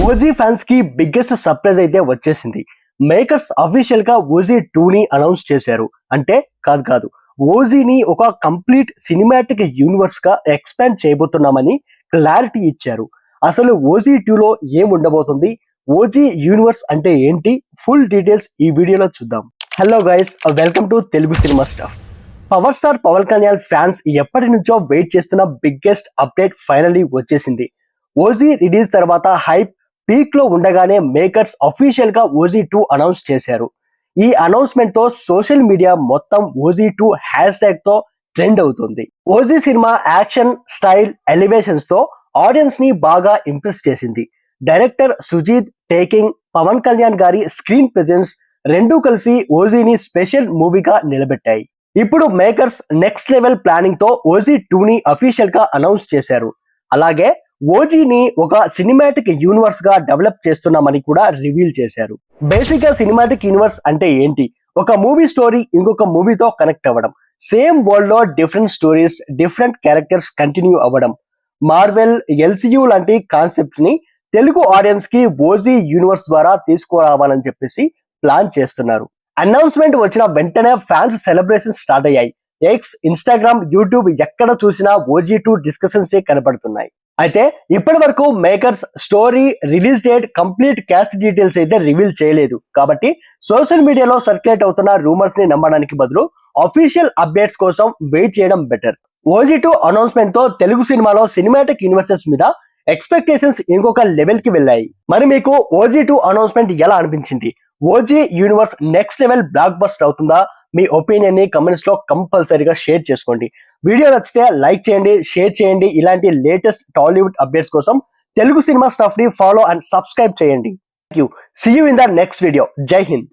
OG fans కి biggest surprise అయితే వచ్చేసింది. మేకర్స్ అఫీషియల్ గా ఓజీ 2 ని అనౌన్స్ చేశారు. అంటే కాదు ఓజీని ఒక కంప్లీట్ సినిమాటిక్ యూనివర్స్ గా ఎక్స్పాండ్ చేయబోతున్నామని క్లారిటీ ఇచ్చారు. అసలు ఓజీ 2 లో ఏం ఉండబోతుంది, ఓజీ యూనివర్స్ అంటే ఏంటి, ఫుల్ డీటెయిల్స్ ఈ వీడియోలో చూద్దాం. Hello guys, welcome to Telugu cinema stuff. Power star Pawan Kalyan fans ఎప్పటి నుంచో వెయిట్ చేస్తున్న బిగ్గెస్ట్ అప్డేట్ ఫైనల్లీ వచ్చేసింది. ఓజీ రిలీజ్ తర్వాత హైప్ పీక్ లో ఉండగానే మేకర్స్ అఫీషియల్ గా ఓజీ 2 అనౌన్స్ చేశారు. ఈ అనౌన్స్మెంట్ తో సోషల్ మీడియా మొత్తం ఓజీ 2 హ్యాష్ ట్యాగ్ తో ట్రెండ్ అవుతుంది. OG cinema action, style, elevations తో ఆడియన్స్ ని బాగా ఇంప్రెస్ చేసింది. డైరెక్టర్ సుజీత్ టేకింగ్, పవన్ కళ్యాణ్ గారి స్క్రీన్ ప్రెజెన్స్ రెండూ కలిసి ఓజీని స్పెషల్ మూవీగా నిలబెట్టాయి. ఇప్పుడు మేకర్స్ నెక్స్ట్ లెవెల్ ప్లానింగ్ తో ఓజీ 2 ని అఫీషియల్ గా అనౌన్స్ చేశారు. అలాగే ఓజీని ఒక సినిమాటిక్ యూనివర్స్ గా డెవలప్ చేస్తున్నామని కూడా రివీల్ చేశారు. బేసిక్ గా సినిమాటిక్ యూనివర్స్ అంటే ఏంటి? ఒక మూవీ స్టోరీ ఇంకొక మూవీతో కనెక్ట్ అవ్వడం, సేమ్ వరల్డ్ లో different stories, different characters continue అవ్వడం. మార్వెల్, ఎల్సీయూ లాంటి కాన్సెప్ట్స్ ని తెలుగు ఆడియన్స్ కి ఓజీ యూనివర్స్ ద్వారా తీసుకురావాలని చెప్పేసి ప్లాన్ చేస్తున్నారు. అనౌన్స్మెంట్ వచ్చిన వెంటనే ఫ్యాన్స్ సెలబ్రేషన్ స్టార్ట్ అయ్యాయి. ఎక్స్, ఇన్స్టాగ్రామ్, యూట్యూబ్ ఎక్కడ చూసినా ఓజీ 2 డిస్కషన్స్ కనపడుతున్నాయి. అయితే ఇప్పటి వరకు makers story, release date, complete caste details అయితే రివీల్ చేయలేదు. కాబట్టి సోషల్ మీడియాలో సర్క్యులేట్ అవుతున్న రూమర్స్ ని నమ్మడానికి బదులు అఫీషియల్ అప్డేట్స్ కోసం వెయిట్ చేయడం బెటర్. ఓజీ 2 అనౌన్స్మెంట్ తో తెలుగు సినిమాలో సినిమాటిక్ యూనివర్సెస్ మీద ఎక్స్పెక్టేషన్స్ ఇంకొక లెవెల్ కి వెళ్ళాయి. మరి మీకు ఓజీ 2 అనౌన్స్మెంట్ ఎలా అనిపించింది? OG universe next level block buster అవుతుందా? మీ ఒపీనియన్ ని కమెంట్స్ లో కంపల్సరీగా షేర్ చేసుకోండి. వీడియో నచ్చితే లైక్ చేయండి, షేర్ చేయండి. ఇలాంటి లేటెస్ట్ టాలీవుడ్ అప్డేట్స్ కోసం తెలుగు సినిమా స్టఫ్ ని ఫాలో అండ్ సబ్స్క్రైబ్ చేయండి. Thank you. See you in the next video. జై హింద్.